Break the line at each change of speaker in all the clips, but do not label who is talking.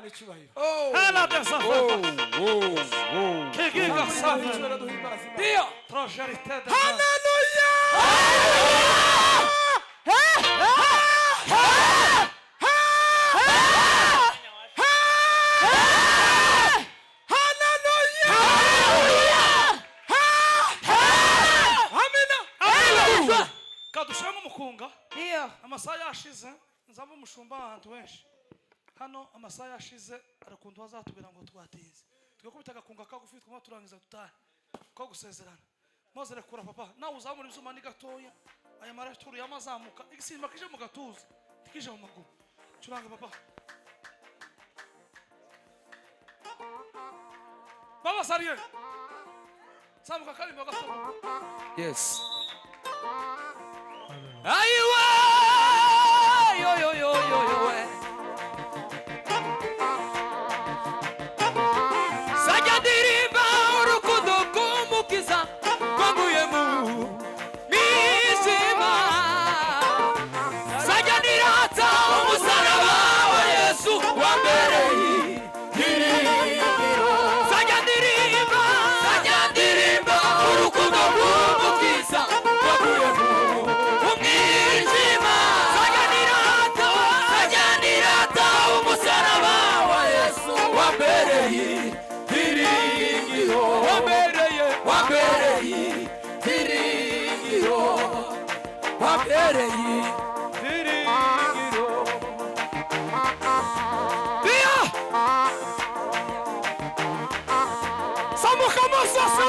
Imana icyubahiro.
Ela desafia. Que giga sabe.
Dio.
Projerité de
Haleluya.
Kadushamo mukunga.
Dio.
Amasaha yashize nzaba umushumba ahantu henshi. Hano amasaha yashize arakuntu bazatubira ngo twatinze. Twekubita gakunga kagufi twuma turangiza tutahe. Ko gusezerana. Moze rekura papa. Na uzamura ivyuma ni gatoya. Aya maraturu yamazamuka. Igisimba kije mu gatuza. Tikije mu maguru. Curanga papa. Baba sariye. Samuka kalimba gato.
Yes.
Aiwa. Yo. Sajya ndirimba urukundo rw'umukiza rwanguye mu mizima. Sajya ndirata umusaraba wa Yesu wambereye ibyiringiro. Sajya ndirimba urukundo rw'umukiza rwanguye mu umwijima. Sajya ndirata umusaraba wa Yesu wambereye ibyiringiro. Wambereye ibyiringiro. Wambereye ibyiringiro. Dio. Samuka masasa.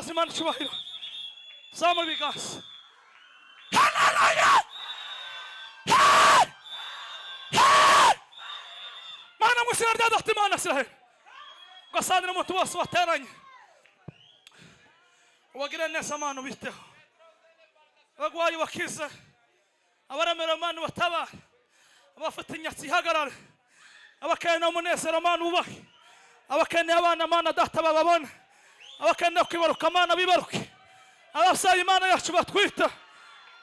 duhaze Imana icyubahiro. Zamura ibiganza. Haleluya. Mana mu izina rya Data Imana Isiraheli. Ugasandira umuntu wose wateranye. Ubagire neza Mana ubiteho. Abagwayi bakize. Abaremera Mana batabara. Abafite inyatsi ihagarare. Abakeneye umunezero Mana ubahe. Abakeneye abana Mana Data bababone. Abakeneye kwibaruka Mana bibaruke. Abasaba Imana yacu batwita.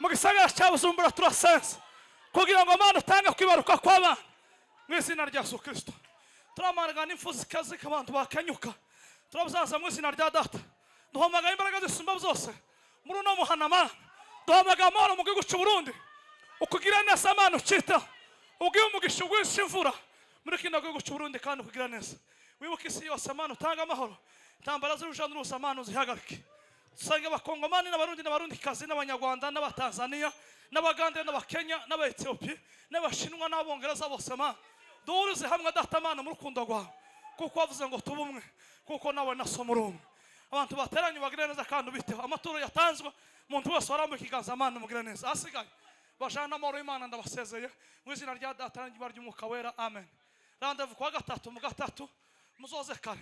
Mu gisagara cya Bujumbura turasenze. Kugira ngo Mana utange kwibaruka kw'abana. Mu izina rya Yesu Kristo. Turamaragana impfu zikaze abantu bakanyuka. Turabuzaza mu izina rya Data. Duhamagaye imbaraga zisumba zose. Muri uno muhana Mana. Duhamagaye amahoro mu gihugu cy'u Burundi. Ukugira neza Mana ucita. Ugiye umugisha w'imvura. Muri kino gihugu cy'u Burundi kandi ukugira neza. Wibuke isi yose Mana utanga amahoro. Tambara z'urujya n'uruza Mana uzihagarike. Dusange abakongomani n'abarundi n'abarundikazi n'abanyarwanda n'abatanzania n'abagande n'abakenya n'abaethiopia n'abashinwa n'abongereza bose Mana. Duhurize hamwe Data Mana mu rukundo rwawe. Kuko wavuze ngo tubumwe. Kuko nawe naso muri umwe. Abantu bateranye bagire neza kandi ubiteho. Amaturo yatanzwe umuntu wese warambuye ikiganza Mana mugire neza. Asigaye bajana amahoro y'Imana ndabasezeye mu izina rya Data n'ry'Umwuka wera. Amen. Randevu kwa gatatu mu gatatu muzoze kare.